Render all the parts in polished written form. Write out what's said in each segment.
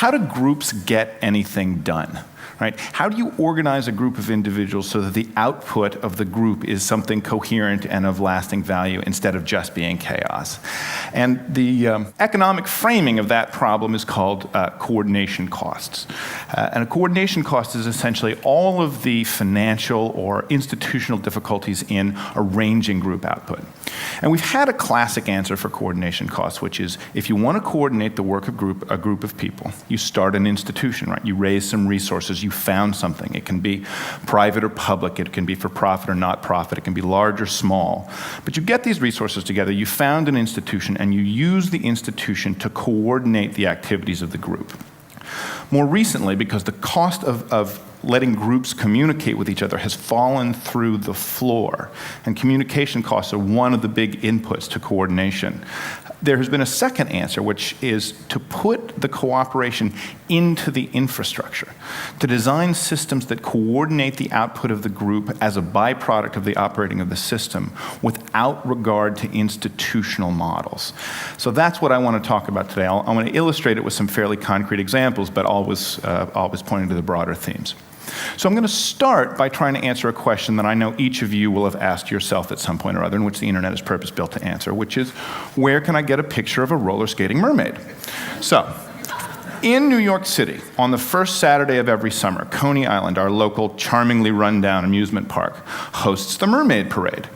how do groups get anything done? Right? How do you organize a group of individuals so that the output of the group is something coherent and of lasting value instead of just being chaos? And the economic framing of that problem is called coordination costs. And a coordination cost is essentially all of the financial or institutional difficulties in arranging group output. And we've had a classic answer for coordination costs, which is if you want to coordinate the work of a group of people, you start an institution, right? You raise some resources, you found something. It can be private or public, it can be for profit or not profit, it can be large or small. But you get these resources together, you found an institution, and you use the institution to coordinate the activities of the group. More recently, because the cost of letting groups communicate with each other has fallen through the floor, and communication costs are one of the big inputs to coordination, there has been a second answer, which is to put the cooperation into the infrastructure, to design systems that coordinate the output of the group as a byproduct of the operating of the system without regard to institutional models. So that's what I want to talk about today. I want to illustrate it with some fairly concrete examples, but always pointing to the broader themes. So I'm going to start by trying to answer a question that I know each of you will have asked yourself at some point or other, and which the internet is purpose-built to answer, which is, where can I get a picture of a roller skating mermaid? So, in New York City, on the first Saturday of every summer, Coney Island, our local charmingly run-down amusement park, hosts the Mermaid Parade.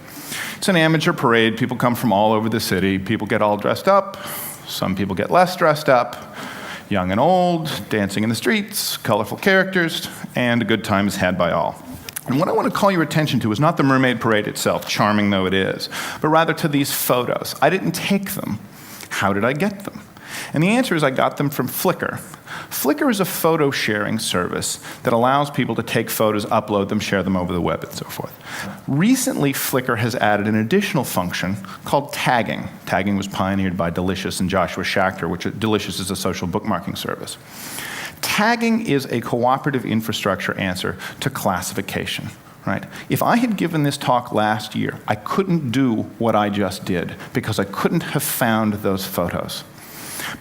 It's an amateur parade. People come from all over the city. People get all dressed up. Some people get less dressed up. Young and old, dancing in the streets, colorful characters, and a good time is had by all. And what I want to call your attention to is not the Mermaid Parade itself, charming though it is, but rather to these photos. I didn't take them. How did I get them? And the answer is I got them from Flickr. Flickr is a photo sharing service that allows people to take photos, upload them, share them over the web, and so forth. Recently, Flickr has added an additional function called tagging. Tagging was pioneered by Delicious and Joshua Schachter, which Delicious is a social bookmarking service. Tagging is a cooperative infrastructure answer to classification. Right? If I had given this talk last year, I couldn't do what I just did because I couldn't have found those photos.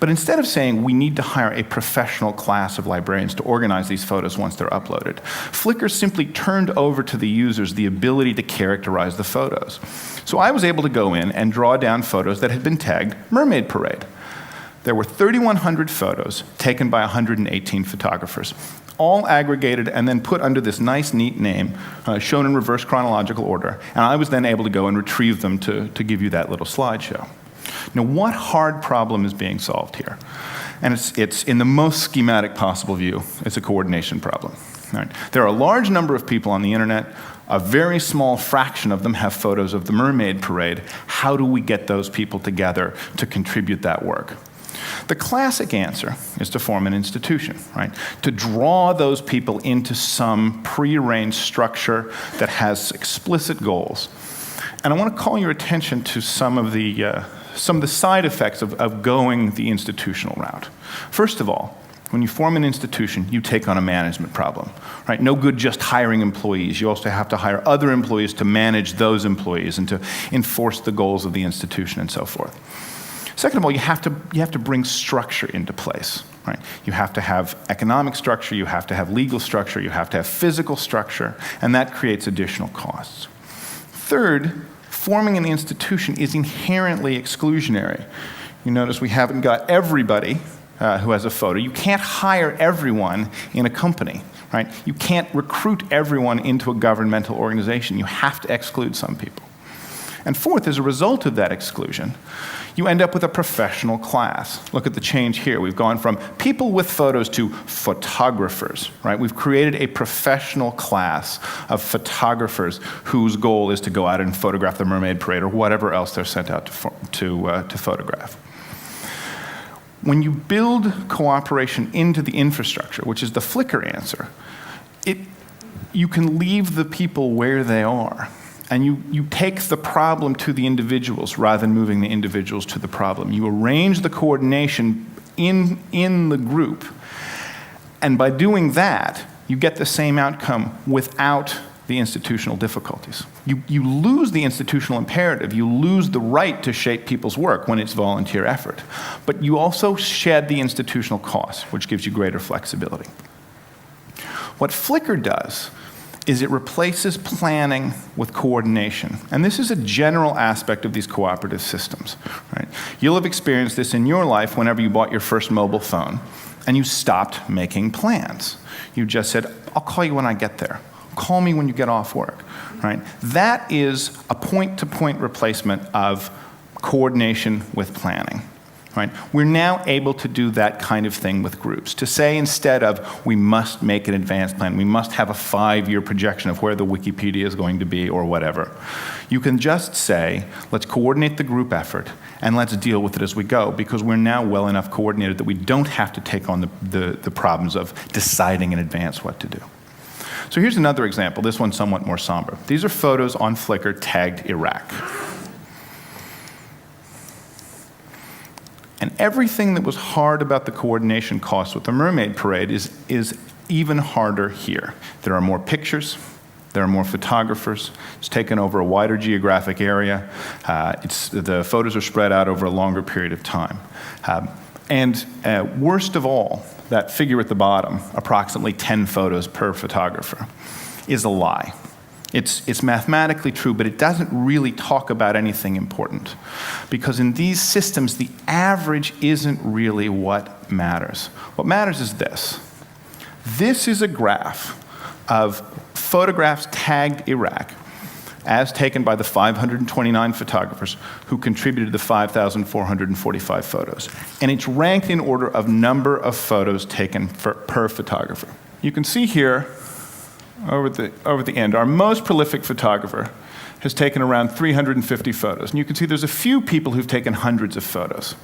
But instead of saying we need to hire a professional class of librarians to organize these photos once they're uploaded, Flickr simply turned over to the users the ability to characterize the photos. So I was able to go in and draw down photos that had been tagged Mermaid Parade. There were 3,100 photos taken by 118 photographers, all aggregated and then put under this nice, neat name, shown in reverse chronological order. And I was then able to go and retrieve them to give you that little slideshow. Now, what hard problem is being solved here? And it's in the most schematic possible view, it's a coordination problem. Right? There are a large number of people on the internet. A very small fraction of them have photos of the Mermaid Parade. How do we get those people together to contribute that work? The classic answer is to form an institution, right? To draw those people into some prearranged structure that has explicit goals. And I want to call your attention to some of the side effects of going the institutional route. First of all, when you form an institution, you take on a management problem, right? No good just hiring employees. You also have to hire other employees to manage those employees and to enforce the goals of the institution and so forth. Second of all, you have to bring structure into place, right? You have to have economic structure, you have to have legal structure, you have to have physical structure, and that creates additional costs. Third, forming an institution is inherently exclusionary. You notice we haven't got everybody who has a photo. You can't hire everyone in a company, right? You can't recruit everyone into a governmental organization. You have to exclude some people. And fourth, as a result of that exclusion, you end up with a professional class. Look at the change here. We've gone from people with photos to photographers, right? We've created a professional class of photographers whose goal is to go out and photograph the Mermaid Parade or whatever else they're sent out to photograph. When you build cooperation into the infrastructure, which is the Flickr answer, you can leave the people where they are. And you take the problem to the individuals rather than moving the individuals to the problem. You arrange the coordination in the group. And by doing that, you get the same outcome without the institutional difficulties. You lose the institutional imperative. You lose the right to shape people's work when it's volunteer effort. But you also shed the institutional cost, which gives you greater flexibility. What Flickr does is it replaces planning with coordination. And this is a general aspect of these cooperative systems, right? You'll have experienced this in your life whenever you bought your first mobile phone and you stopped making plans. You just said, I'll call you when I get there. Call me when you get off work, right? That is a point-to-point replacement of coordination with planning. Right? We're now able to do that kind of thing with groups. To say instead of, we must make an advanced plan, we must have a 5-year projection of where the Wikipedia is going to be or whatever. You can just say, let's coordinate the group effort and let's deal with it as we go, because we're now well enough coordinated that we don't have to take on the problems of deciding in advance what to do. So here's another example, this one's somewhat more somber. These are photos on Flickr tagged Iraq. And everything that was hard about the coordination costs with the Mermaid Parade is even harder here. There are more pictures, there are more photographers, it's taken over a wider geographic area, the photos are spread out over a longer period of time. And worst of all, that figure at the bottom, approximately 10 photos per photographer, is a lie. It's mathematically true, but it doesn't really talk about anything important. Because in these systems, the average isn't really what matters. What matters is this. This is a graph of photographs tagged Iraq, as taken by the 529 photographers who contributed to the 5,445 photos. And it's ranked in order of number of photos taken per photographer. You can see here, over the end, our most prolific photographer has taken around 350 photos. And you can see there's a few people who've taken hundreds of photos.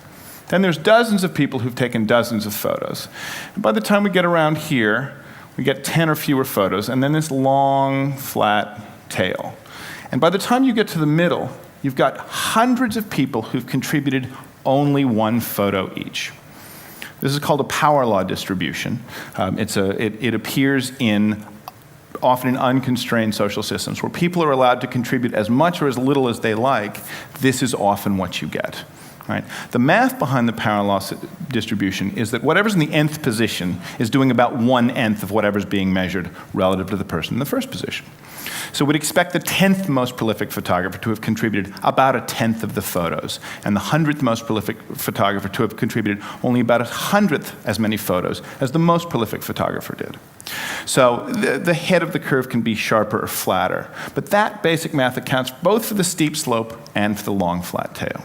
Then there's dozens of people who've taken dozens of photos. And by the time we get around here, we get 10 or fewer photos, and then this long, flat tail. And by the time you get to the middle, you've got hundreds of people who've contributed only one photo each. This is called a power law distribution. It appears often in unconstrained social systems where people are allowed to contribute as much or as little as they like. This is often what you get. Right? The math behind the power law distribution is that whatever's in the nth position is doing about 1/n of whatever's being measured relative to the person in the first position. So we'd expect the 10th most prolific photographer to have contributed about 1/10 of the photos, and the 100th most prolific photographer to have contributed only about 100th as many photos as the most prolific photographer did. So the head of the curve can be sharper or flatter, but that basic math accounts both for the steep slope and for the long flat tail.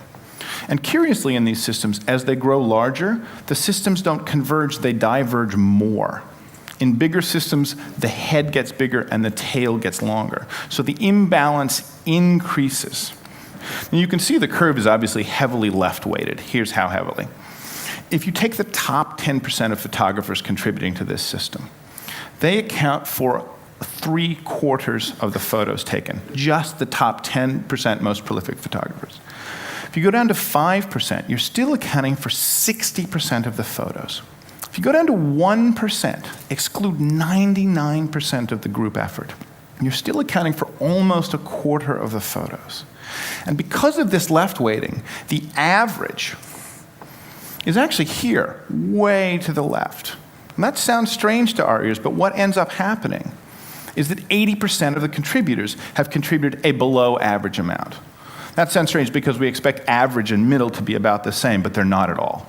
And curiously in these systems, as they grow larger, the systems don't converge, they diverge more. In bigger systems, the head gets bigger and the tail gets longer. So the imbalance increases. Now you can see the curve is obviously heavily left-weighted. Here's how heavily. If you take the top 10% of photographers contributing to this system, they account for 3/4 of the photos taken, just the top 10% most prolific photographers. If you go down to 5%, you're still accounting for 60% of the photos. If you go down to 1%, exclude 99% of the group effort, you're still accounting for almost 1/4 of the photos. And because of this left weighting, the average is actually here, way to the left. And that sounds strange to our ears, but what ends up happening is that 80% of the contributors have contributed a below average amount. That sounds strange because we expect average and middle to be about the same, but they're not at all.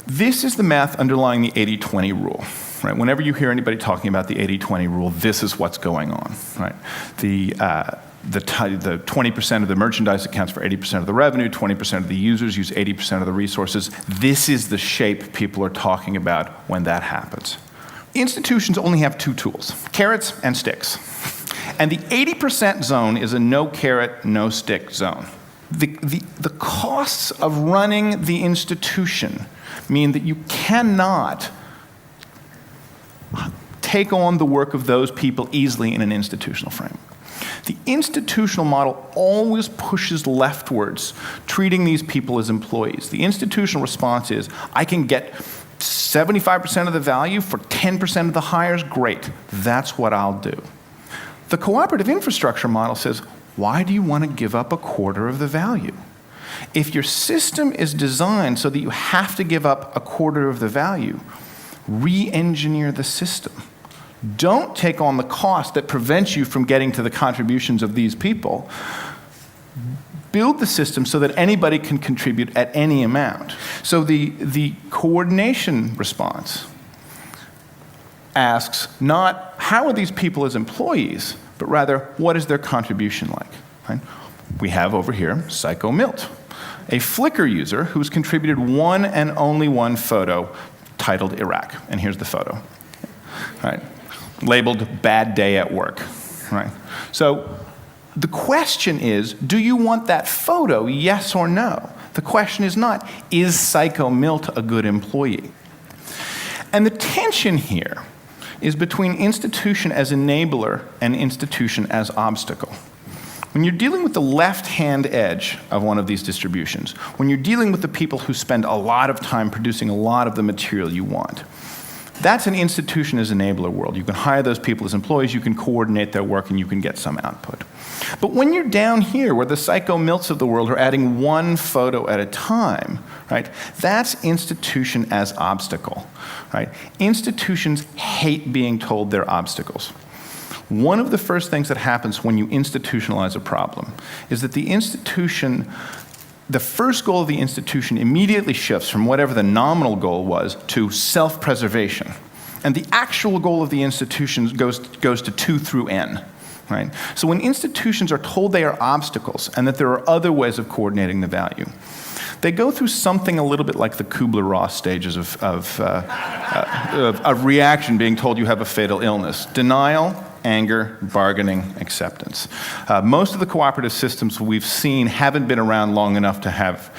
This is the math underlying the 80-20 rule. Right? Whenever you hear anybody talking about the 80-20 rule, this is what's going on. Right? The 20% of the merchandise accounts for 80% of the revenue, 20% of the users use 80% of the resources. This is the shape people are talking about when that happens. Institutions only have two tools, carrots and sticks. And the 80% zone is a no carrot, no stick zone. The costs of running the institution mean that you cannot take on the work of those people easily in an institutional frame. The institutional model always pushes leftwards, treating these people as employees. The institutional response is, I can get 75% of the value for 10% of the hires, great. That's what I'll do. The cooperative infrastructure model says, why do you want to give up a quarter of the value? If your system is designed so that you have to give up a quarter of the value, re-engineer the system. Don't take on the cost that prevents you from getting to the contributions of these people. Build the system so that anybody can contribute at any amount. So the coordination response asks not how are these people as employees, but rather what is their contribution like? Right? We have over here Psycho Milt, a Flickr user who's contributed one and only one photo titled Iraq. And here's the photo. Right? Labeled bad day at work. Right? So the question is, do you want that photo, yes or no? The question is not, is Psycho Milt a good employee? And the tension here is between institution as enabler and institution as obstacle. When you're dealing with the left-hand edge of one of these distributions, when you're dealing with the people who spend a lot of time producing a lot of the material you want, that's an institution as enabler world. You can hire those people as employees, you can coordinate their work, and you can get some output. But when you're down here, where the Psycho Milts of the world are adding one photo at a time, right, that's institution as obstacle, right? Institutions hate being told they're obstacles. One of the first things that happens when you institutionalize a problem is that the first goal of the institution immediately shifts from whatever the nominal goal was to self-preservation. And the actual goal of the institution goes to 2 through n. Right? So when institutions are told they are obstacles and that there are other ways of coordinating the value, they go through something a little bit like the Kubler-Ross stages of reaction being told you have a fatal illness. Denial, anger, bargaining, acceptance. Most of the cooperative systems we've seen haven't been around long enough to have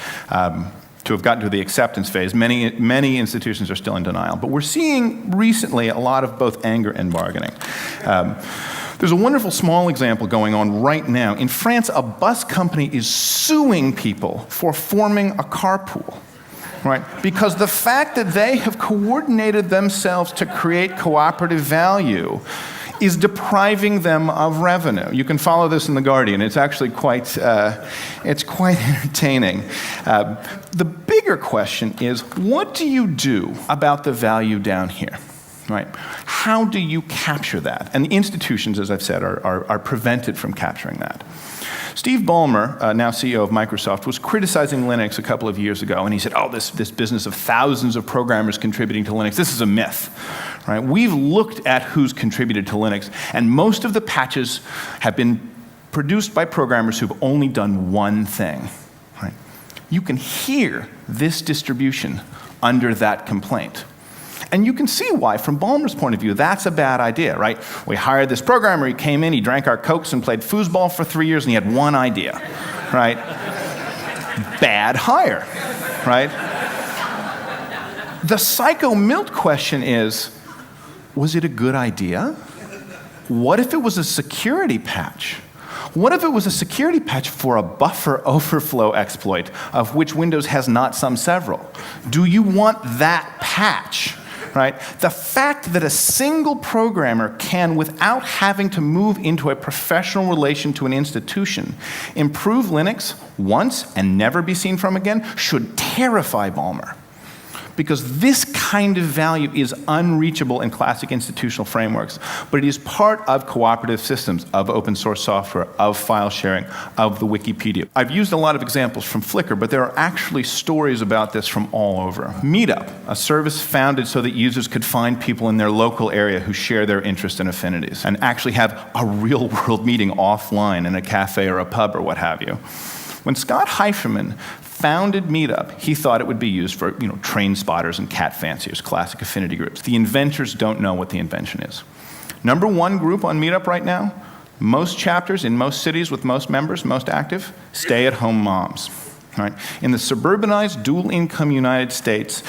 gotten to the acceptance phase. Many institutions are still in denial. But we're seeing recently a lot of both anger and bargaining. There's a wonderful small example going on right now. In France, a bus company is suing people for forming a carpool, right? Because the fact that they have coordinated themselves to create cooperative value is depriving them of revenue. You can follow this in The Guardian. It's actually quite entertaining. The bigger question is, what do you do about the value down here? Right? How do you capture that? And the institutions, as I've said, are prevented from capturing that. Steve Ballmer, now CEO of Microsoft, was criticizing Linux a couple of years ago, and he said, oh, this business of thousands of programmers contributing to Linux, this is a myth. Right? We've looked at who's contributed to Linux, and most of the patches have been produced by programmers who've only done one thing. Right? You can hear this distribution under that complaint. And you can see why, from Ballmer's point of view, that's a bad idea, right? We hired this programmer, he came in, he drank our Cokes and played foosball for 3 years, and he had one idea, right? Bad hire, right? The Psycho Milt question is, was it a good idea? What if it was a security patch? What if it was a security patch for a buffer overflow exploit, of which Windows has not some several? Do you want that patch? Right? The fact that a single programmer can, without having to move into a professional relation to an institution, improve Linux once and never be seen from again, should terrify Ballmer. Because this kind of value is unreachable in classic institutional frameworks, but it is part of cooperative systems, of open source software, of file sharing, of the Wikipedia. I've used a lot of examples from Flickr, but there are actually stories about this from all over. Meetup, a service founded so that users could find people in their local area who share their interests and affinities, and actually have a real-world meeting offline in a cafe or a pub or what have you. When Scott Heiferman founded Meetup, he thought it would be used for, train spotters and cat fanciers, classic affinity groups. The inventors don't know what the invention is. Number one group on Meetup right now, most chapters in most cities with most members, most active, stay-at-home moms. Right? In the suburbanized, dual-income United States,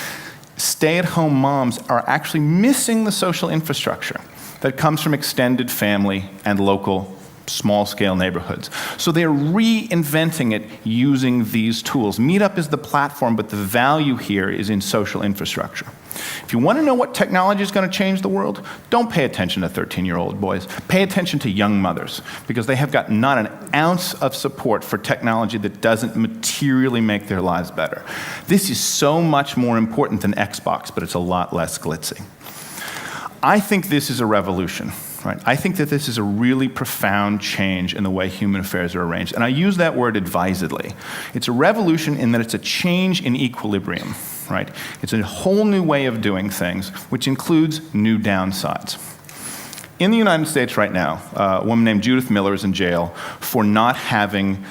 stay-at-home moms are actually missing the social infrastructure that comes from extended family and local small-scale neighborhoods. So they're reinventing it using these tools. Meetup is the platform, but the value here is in social infrastructure. If you want to know what technology is going to change the world, don't pay attention to 13-year-old boys. Pay attention to young mothers, because they have got not an ounce of support for technology that doesn't materially make their lives better. This is so much more important than Xbox, but it's a lot less glitzy. I think this is a revolution. Right. I think that this is a really profound change in the way human affairs are arranged. And I use that word advisedly. It's a revolution in that it's a change in equilibrium. Right? It's a whole new way of doing things, which includes new downsides. In the United States right now, a woman named Judith Miller is in jail for not having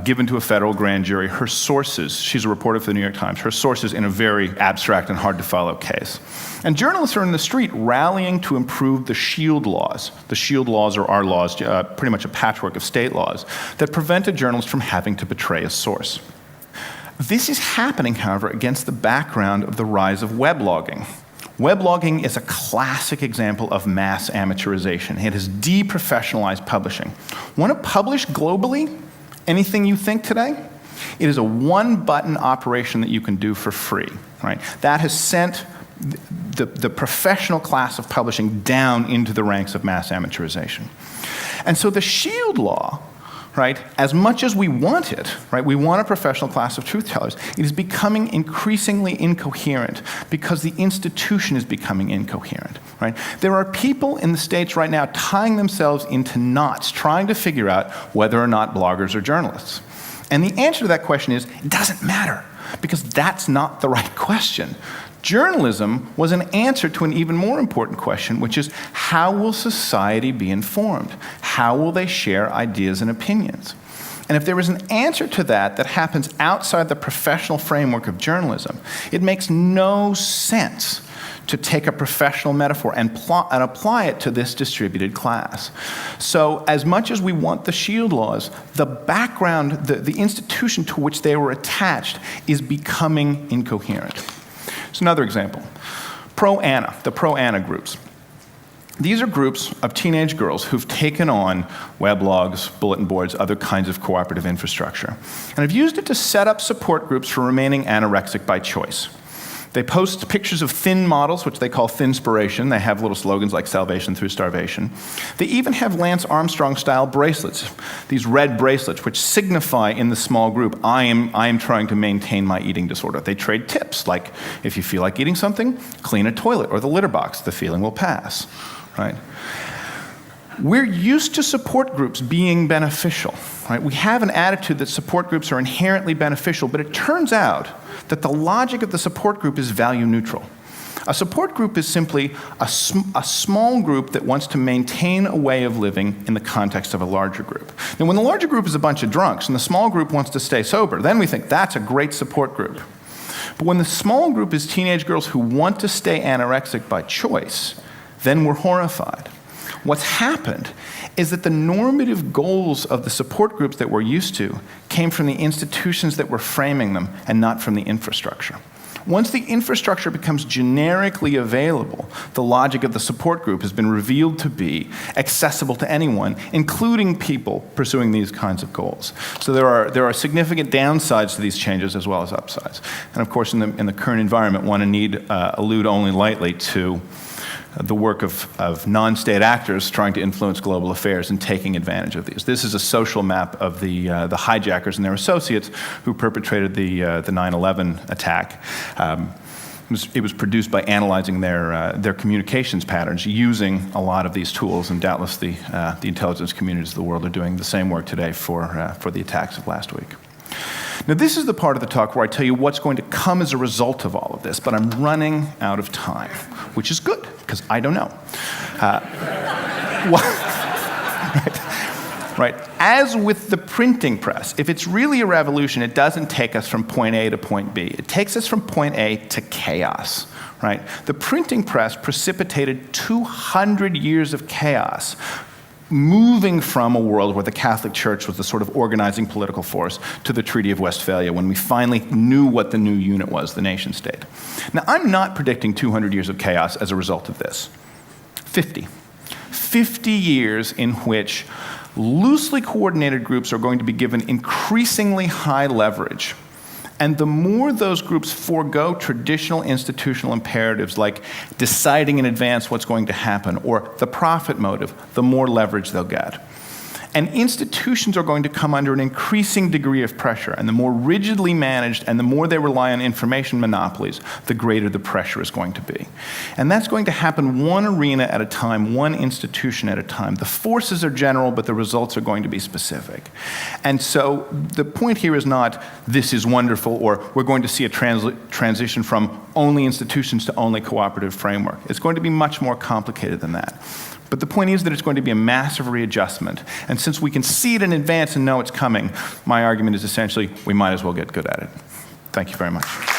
given to a federal grand jury her sources. She's a reporter for the New York Times. Her sources in a very abstract and hard-to-follow case. And journalists are in the street rallying to improve the SHIELD laws. The SHIELD laws are our laws, pretty much a patchwork of state laws, that prevent a journalist from having to betray a source. This is happening, however, against the background of the rise of weblogging. Weblogging is a classic example of mass amateurization. It has deprofessionalized publishing. Want to publish globally anything you think today? It is a one-button operation that you can do for free. Right? That has sent the professional class of publishing down into the ranks of mass amateurization. And so the SHIELD law, right, as much as we want it, right, we want a professional class of truth tellers, it is becoming increasingly incoherent because the institution is becoming incoherent. Right? There are people in the States right now tying themselves into knots, trying to figure out whether or not bloggers are journalists. And the answer to that question is, it doesn't matter, because that's not the right question. Journalism was an answer to an even more important question, which is, how will society be informed? How will they share ideas and opinions? And if there is an answer to that happens outside the professional framework of journalism, it makes no sense to take a professional metaphor and apply it to this distributed class. So as much as we want the SHIELD laws, the background, the institution to which they were attached is becoming incoherent. Here's another example. Pro-Ana, the Pro-Ana groups. These are groups of teenage girls who've taken on weblogs, bulletin boards, other kinds of cooperative infrastructure, and have used it to set up support groups for remaining anorexic by choice. They post pictures of thin models, which they call Thinspiration. They have little slogans like salvation through starvation. They even have Lance Armstrong-style bracelets, these red bracelets, which signify in the small group, I am trying to maintain my eating disorder. They trade tips, like if you feel like eating something, clean a toilet or the litter box. The feeling will pass. Right? We're used to support groups being beneficial. Right? We have an attitude that support groups are inherently beneficial, but it turns out that the logic of the support group is value neutral. A support group is simply a small group that wants to maintain a way of living in the context of a larger group. Now, when the larger group is a bunch of drunks and the small group wants to stay sober, then we think that's a great support group. But when the small group is teenage girls who want to stay anorexic by choice, then we're horrified. What's happened is that the normative goals of the support groups that we're used to came from the institutions that were framing them and not from the infrastructure. Once the infrastructure becomes generically available, the logic of the support group has been revealed to be accessible to anyone, including people pursuing these kinds of goals. So there are significant downsides to these changes as well as upsides. And of course, in the current environment, one need allude only lightly to the work of non-state actors trying to influence global affairs and taking advantage of these. This is a social map of the hijackers and their associates who perpetrated the 9/11 attack. It was produced by analyzing their communications patterns using a lot of these tools, and doubtless the intelligence communities of the world are doing the same work today for the attacks of last week. Now, this is the part of the talk where I tell you what's going to come as a result of all of this, but I'm running out of time, which is good, because I don't know. Right. As with the printing press, if it's really a revolution, it doesn't take us from point A to point B. It takes us from point A to chaos. Right? The printing press precipitated 200 years of chaos, moving from a world where the Catholic Church was the sort of organizing political force to the Treaty of Westphalia, when we finally knew what the new unit was, the nation state. Now, I'm not predicting 200 years of chaos as a result of this. 50 years in which loosely coordinated groups are going to be given increasingly high leverage. And the more those groups forego traditional institutional imperatives like deciding in advance what's going to happen or the profit motive, the more leverage they'll get. And institutions are going to come under an increasing degree of pressure, and the more rigidly managed and the more they rely on information monopolies, the greater the pressure is going to be. And that's going to happen one arena at a time, one institution at a time. The forces are general, but the results are going to be specific. And so the point here is not, this is wonderful, or we're going to see a transition from only institutions to only cooperative framework. It's going to be much more complicated than that. But the point is that it's going to be a massive readjustment. And since we can see it in advance and know it's coming, my argument is essentially we might as well get good at it. Thank you very much.